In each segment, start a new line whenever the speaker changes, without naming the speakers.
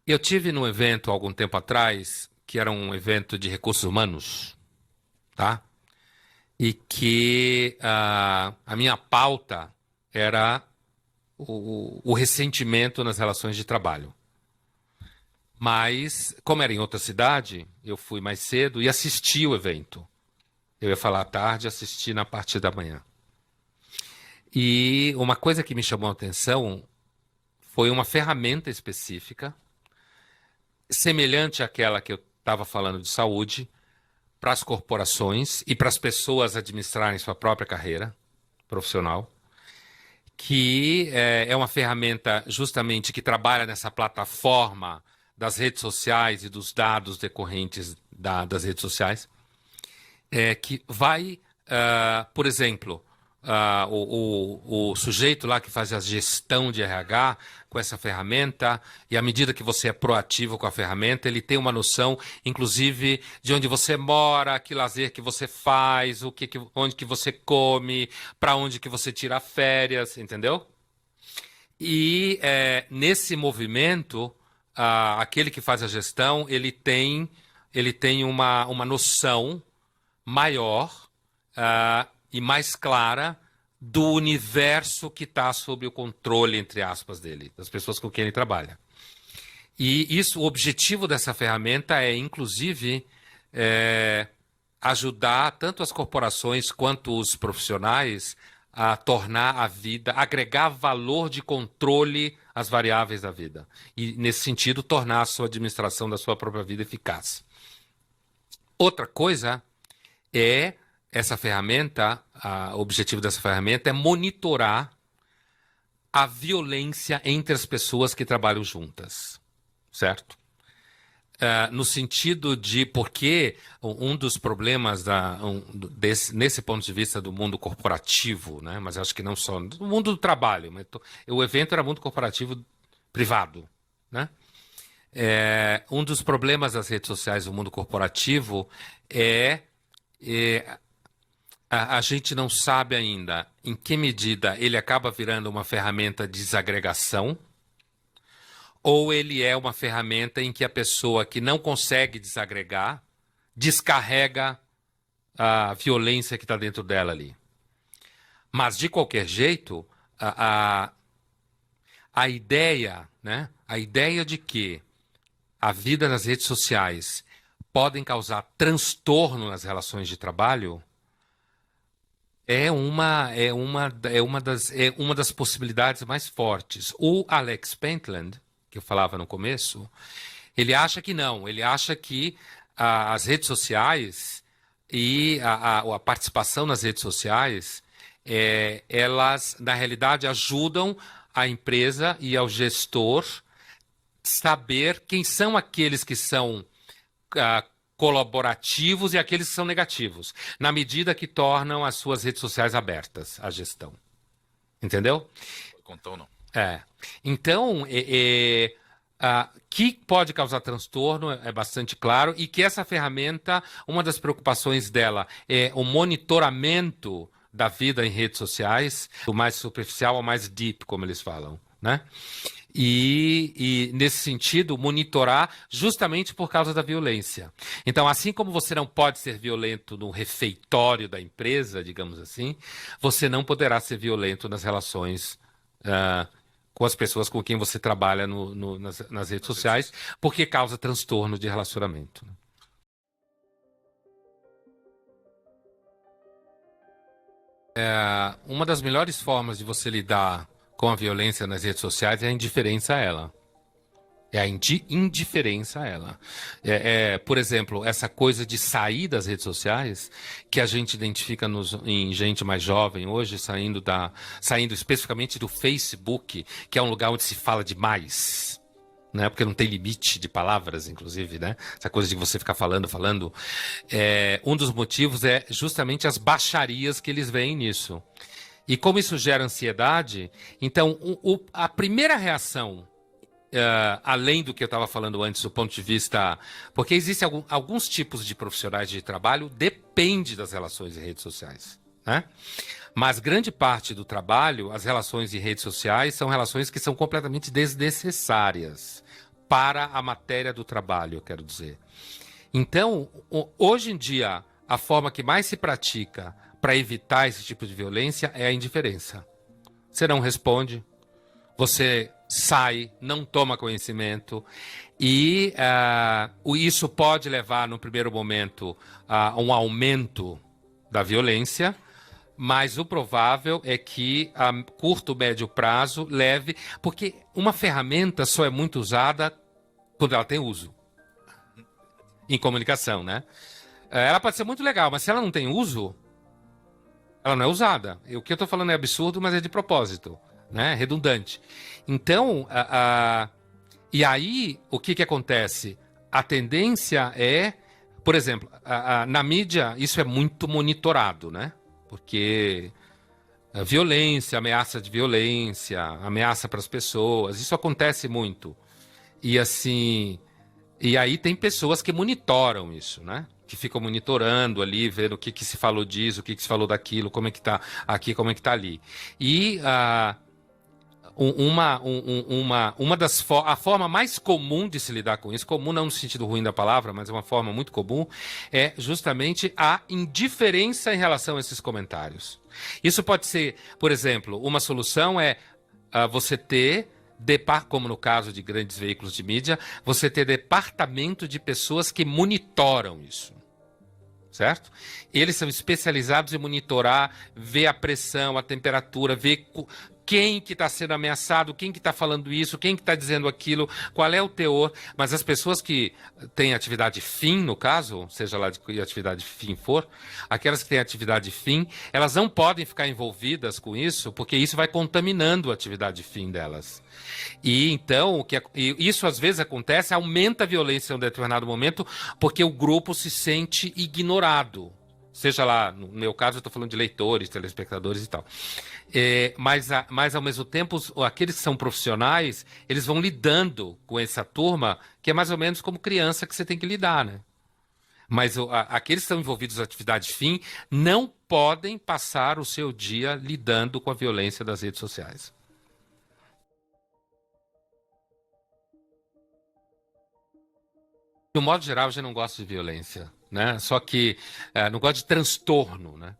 Eu tive num evento há algum tempo atrás, que era um evento de recursos humanos, tá? E que a minha pauta era o ressentimento nas relações de trabalho. Mas, como era em outra cidade, eu fui mais cedo e assisti o evento. Eu ia falar à tarde, assisti na parte da manhã. E uma coisa que me chamou a atenção foi uma ferramenta específica, semelhante àquela que eu estava falando de saúde, para as corporações e para as pessoas administrarem sua própria carreira profissional, que é uma ferramenta justamente que trabalha nessa plataforma das redes sociais e dos dados decorrentes das redes sociais, que vai, por exemplo, o sujeito lá que faz a gestão de RH com essa ferramenta, e à medida que você é proativo com a ferramenta, ele tem uma noção, inclusive, de onde você mora, que lazer que você faz, onde que você come, para onde que você tira férias, entendeu? E nesse movimento, aquele que faz a gestão, ele tem uma noção maior e mais clara do universo que está sob o controle, entre aspas, dele, das pessoas com quem ele trabalha. E isso, o objetivo dessa ferramenta é, inclusive, ajudar tanto as corporações quanto os profissionais a tornar a vida, agregar valor de controle às variáveis da vida. E, nesse sentido, tornar a sua administração da sua própria vida eficaz. Outra coisa é essa ferramenta, o objetivo dessa ferramenta é monitorar a violência entre as pessoas que trabalham juntas, certo? No sentido de porque um dos problemas nesse ponto de vista do mundo corporativo, né? Mas acho que não só do mundo do trabalho, mas o evento era mundo corporativo privado, né? Um dos problemas das redes sociais do mundo corporativo é a gente não sabe ainda em que medida ele acaba virando uma ferramenta de desagregação ou ele é uma ferramenta em que a pessoa que não consegue desagregar descarrega a violência que está dentro dela ali. Mas, de qualquer jeito, a ideia, né? A ideia de que a vida nas redes sociais podem causar transtorno nas relações de trabalho é uma das possibilidades mais fortes. O Alex Pentland, que eu falava no começo, ele acha que não. Ele acha que as redes sociais e a participação nas redes sociais, elas, na realidade, ajudam a empresa e ao gestor saber quem são aqueles que são colaborativos e aqueles que são negativos, na medida que tornam as suas redes sociais abertas à gestão. Entendeu?
Contou não.
Então, que pode causar transtorno é bastante claro e que essa ferramenta, uma das preocupações dela é o monitoramento da vida em redes sociais, do mais superficial ao mais deep, como eles falam, né? E nesse sentido, monitorar justamente por causa da violência. Então, assim como você não pode ser violento no refeitório da empresa, digamos assim, você não poderá ser violento nas relações com as pessoas com quem você trabalha nas redes sociais, porque causa transtorno de relacionamento. Uma das melhores formas de você lidar com a violência nas redes sociais é a indiferença a ela. É a indiferença a ela. Por exemplo, essa coisa de sair das redes sociais, que a gente identifica em gente mais jovem hoje, saindo especificamente do Facebook, que é um lugar onde se fala demais, né? Porque não tem limite de palavras, inclusive, né? Essa coisa de você ficar falando, falando. Um dos motivos é justamente as baixarias que eles veem nisso. E como isso gera ansiedade, então a primeira reação, além do que eu estava falando antes, do ponto de vista. Porque existem alguns tipos de profissionais de trabalho, depende das relações em redes sociais, né? Mas grande parte do trabalho, as relações em redes sociais, são relações que são completamente desnecessárias. para a matéria do trabalho, eu quero dizer. Então, hoje em dia, a forma que mais se pratica para evitar esse tipo de violência é a indiferença. Você não responde, você sai, não toma conhecimento, e isso pode levar, no primeiro momento, a um aumento da violência, mas o provável é que a curto, médio prazo leve, porque uma ferramenta só é muito usada quando ela tem uso. Em comunicação, né? Ela pode ser muito legal, mas se ela não tem uso, ela não é usada. E o que eu estou falando é absurdo, mas é de propósito, né? Redundante. Então, e aí, o que acontece? A tendência é, por exemplo, na mídia, isso é muito monitorado, né? Porque a violência, ameaça de violência, ameaça para as pessoas, isso acontece muito. E assim, e aí tem pessoas que monitoram isso, né? Que ficam monitorando ali, vendo o que se falou disso, o que se falou daquilo, como é que tá aqui, como é que tá ali. E a forma mais comum de se lidar com isso, comum não no sentido ruim da palavra, mas é uma forma muito comum, é justamente a indiferença em relação a esses comentários. Isso pode ser, por exemplo, uma solução é você ter, como no caso de grandes veículos de mídia, você ter departamento de pessoas que monitoram isso. Certo? Eles são especializados em monitorar, ver a pressão, a temperatura, ver quem que está sendo ameaçado, quem que está falando isso, quem que está dizendo aquilo, qual é o teor. Mas as pessoas que têm atividade fim, no caso, seja lá de que atividade fim for, aquelas que têm atividade fim, elas não podem ficar envolvidas com isso, porque isso vai contaminando a atividade fim delas. E então, isso às vezes acontece, aumenta a violência em um determinado momento, porque o grupo se sente ignorado. Seja lá, no meu caso, eu estou falando de leitores, telespectadores e tal. Mas, ao mesmo tempo, aqueles que são profissionais, eles vão lidando com essa turma, que é mais ou menos como criança que você tem que lidar, né? Mas aqueles que estão envolvidos na atividade fim não podem passar o seu dia lidando com a violência das redes sociais. De um modo geral, eu já não gosto de violência, né? Só que não gosto de transtorno, né?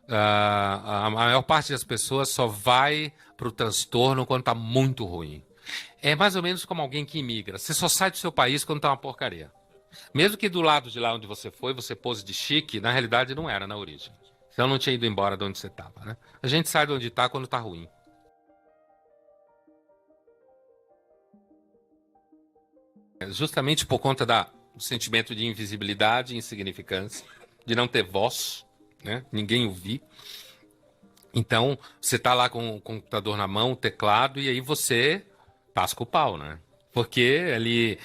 A maior parte das pessoas só vai para o transtorno quando está muito ruim. É mais ou menos como alguém que imigra. Você só sai do seu país quando está uma porcaria. Mesmo que do lado de lá onde você foi, você pose de chique, na realidade não era na origem. Então não tinha ido embora de onde você estava, né? A gente sai de onde está quando está ruim. Justamente por conta do sentimento de invisibilidade, insignificância, de não ter voz, né? Ninguém ouvir. Então, você está lá com o computador na mão, o teclado, e aí você tasca o pau, né? Porque ali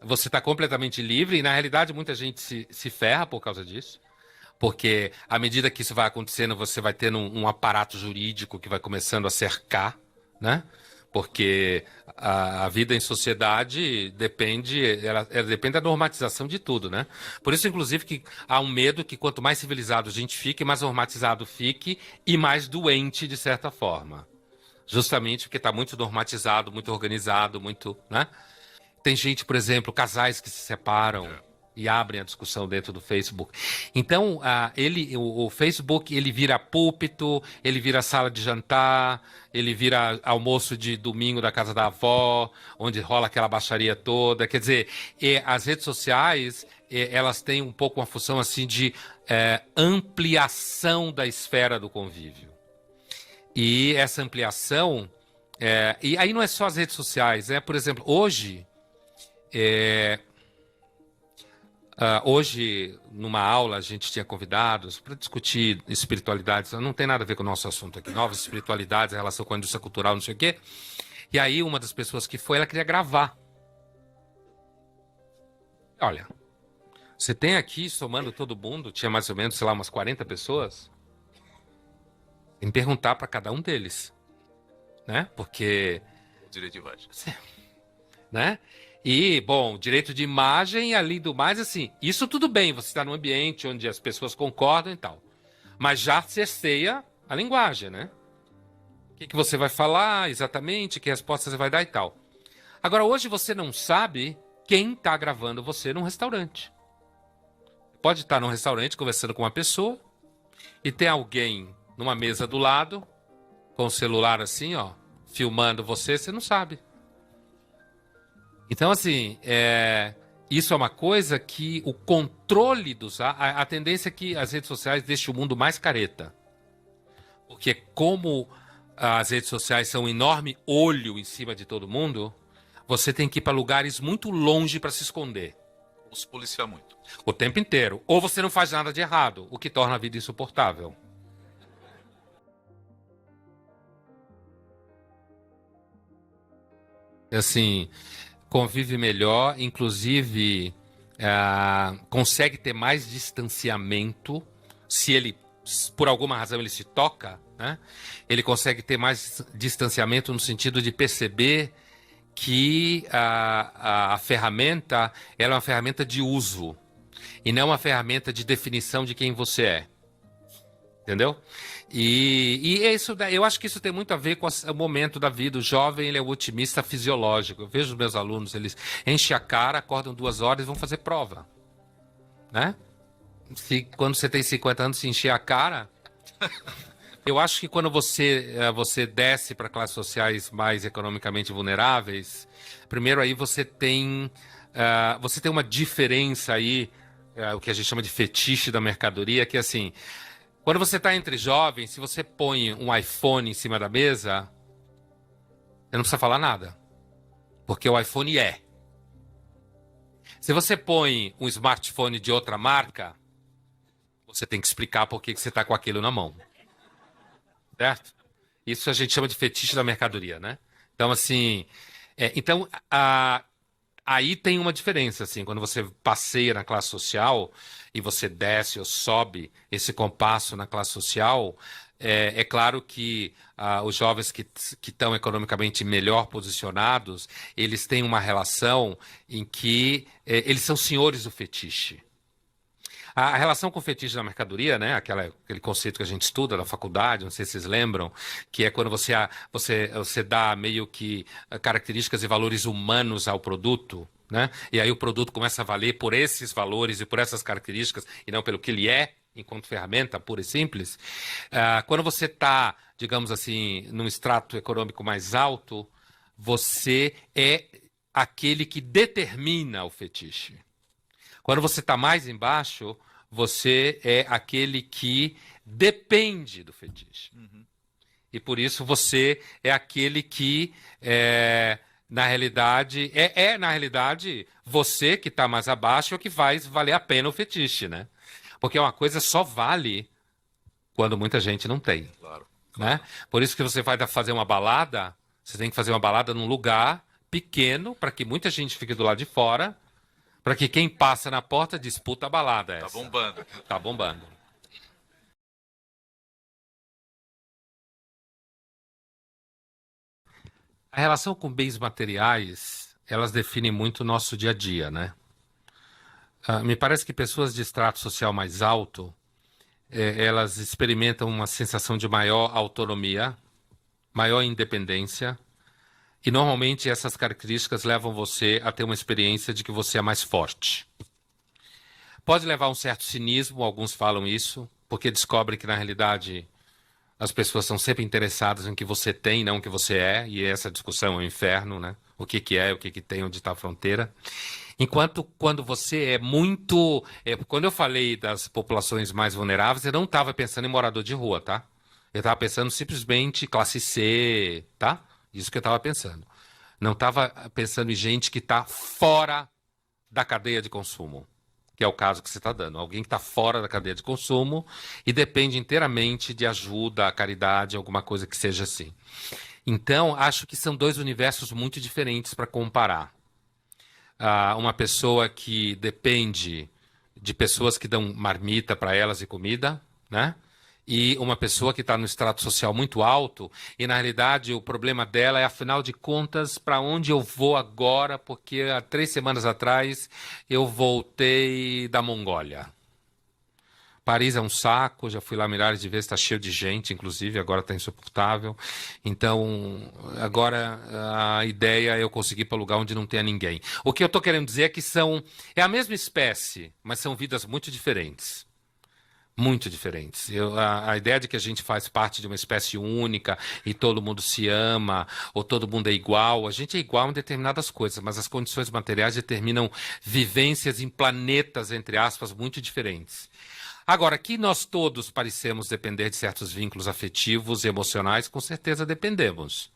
você está completamente livre, e na realidade muita gente se ferra por causa disso. Porque à medida que isso vai acontecendo, você vai tendo um aparato jurídico que vai começando a cercar, né? Porque a vida em sociedade ela depende da normatização de tudo, né? Por isso, inclusive, que há um medo que quanto mais civilizado a gente fique, mais normatizado fique e mais doente, de certa forma. Justamente porque está muito normatizado, muito organizado, muito, né? Tem gente, por exemplo, casais que se separam e abrem a discussão dentro do Facebook. Então, o Facebook, ele vira púlpito, ele vira sala de jantar, ele vira almoço de domingo da casa da avó, onde rola aquela baixaria toda. Quer dizer, as redes sociais, elas têm um pouco uma função assim de ampliação da esfera do convívio. E essa ampliação... e aí não é só as redes sociais, né? Por exemplo, hoje... hoje, numa aula, a gente tinha convidados para discutir espiritualidades. Não tem nada a ver com o nosso assunto aqui. Novas espiritualidades, a relação com a indústria cultural, não sei o quê. E aí, uma das pessoas que foi, ela queria gravar. Olha, você tem aqui, somando todo mundo, tinha mais ou menos, sei lá, umas 40 pessoas. Tem que perguntar para cada um deles, né? Porque...
Direito de imagem.
Né? E, bom, direito de imagem, além do mais, assim, isso tudo bem, você está num ambiente onde as pessoas concordam e tal. Mas já cerceia a linguagem, né? O que você vai falar exatamente, que resposta você vai dar e tal. Agora, hoje você não sabe quem está gravando você num restaurante. Pode estar num restaurante conversando com uma pessoa e tem alguém numa mesa do lado, com o celular assim, ó, filmando você, você não sabe. Então, assim, isso é uma coisa que o controle dos... A tendência é que as redes sociais deixem o mundo mais careta. Porque como as redes sociais são um enorme olho em cima de todo mundo, você tem que ir para lugares muito longe para se esconder.
Ou se policiar muito.
O tempo inteiro. Ou você não faz nada de errado, o que torna a vida insuportável. Assim, convive melhor, inclusive consegue ter mais distanciamento se ele, por alguma razão, ele se toca, né? Ele consegue ter mais distanciamento no sentido de perceber que a ferramenta ela é uma ferramenta de uso e não uma ferramenta de definição de quem você é. Entendeu? E eu acho que isso tem muito a ver com o momento da vida. O jovem, ele é o otimista fisiológico. Eu vejo os meus alunos, eles enchem a cara, acordam 2 horas e vão fazer prova. Né? Quando você tem 50 anos, se encher a cara... Eu acho que quando você desce para classes sociais mais economicamente vulneráveis, primeiro aí você tem uma diferença aí, o que a gente chama de fetiche da mercadoria, que é assim... Quando você está entre jovens, se você põe um iPhone em cima da mesa, você não precisa falar nada. Porque o iPhone é. Se você põe um smartphone de outra marca, você tem que explicar por que você está com aquilo na mão. Certo? Isso a gente chama de fetiche da mercadoria, né? Então, assim... Aí tem uma diferença, assim, quando você passeia na classe social e você desce ou sobe esse compasso na classe social, é claro que os jovens que estão economicamente melhor posicionados, eles têm uma relação em que eles são senhores do fetiche. A relação com o fetiche da mercadoria, né, aquele conceito que a gente estuda na faculdade, não sei se vocês lembram, que é quando você dá meio que características e valores humanos ao produto, né, e aí o produto começa a valer por esses valores e por essas características e não pelo que ele é, enquanto ferramenta pura e simples. Quando você está, digamos assim, num extrato econômico mais alto, você é aquele que determina o fetiche. Quando você está mais embaixo, você é aquele que depende do fetiche. E por isso você é aquele que, na realidade, você que está mais abaixo é o que faz valer a pena o fetiche, né? Porque uma coisa só vale quando muita gente não tem.
Claro.
Né? Por isso que você vai fazer uma balada, você tem que fazer uma balada num lugar pequeno, para que muita gente fique do lado de fora, para que quem passa na porta disputa a balada.
Tá
essa.
bombando.
Tá bombando. A relação com bens materiais, elas definem muito o nosso dia a dia, né? Me parece que pessoas de extrato social mais alto, elas experimentam uma sensação de maior autonomia, maior independência, e normalmente essas características levam você a ter uma experiência de que você é mais forte. Pode levar a um certo cinismo, alguns falam isso, porque descobrem que, na realidade, as pessoas são sempre interessadas em o que você tem, não o que você é, e essa discussão é um inferno, né? O que é, o que tem, onde está a fronteira. Enquanto quando você é muito... quando eu falei das populações mais vulneráveis, eu não estava pensando em morador de rua, tá? Eu estava pensando simplesmente classe C, tá? Isso que eu estava pensando. Não estava pensando em gente que está fora da cadeia de consumo, que é o caso que você está dando. Alguém que está fora da cadeia de consumo e depende inteiramente de ajuda, caridade, alguma coisa que seja assim. Então, acho que são dois universos muito diferentes para comparar. Uma pessoa que depende de pessoas que dão marmita para elas e comida, né? E uma pessoa que está no extrato social muito alto, e na realidade o problema dela é, afinal de contas, para onde eu vou agora, porque há 3 semanas atrás eu voltei da Mongólia. Paris é um saco, já fui lá milhares de vezes, está cheio de gente, inclusive, agora está insuportável. Então, agora a ideia é eu conseguir ir para lugar onde não tenha ninguém. O que eu estou querendo dizer é que é a mesma espécie, mas são vidas muito diferentes. Muito diferentes. A ideia de que a gente faz parte de uma espécie única e todo mundo se ama, ou todo mundo é igual, a gente é igual em determinadas coisas, mas as condições materiais determinam vivências em planetas, entre aspas, muito diferentes. Agora, que nós todos parecemos depender de certos vínculos afetivos e emocionais, com certeza dependemos.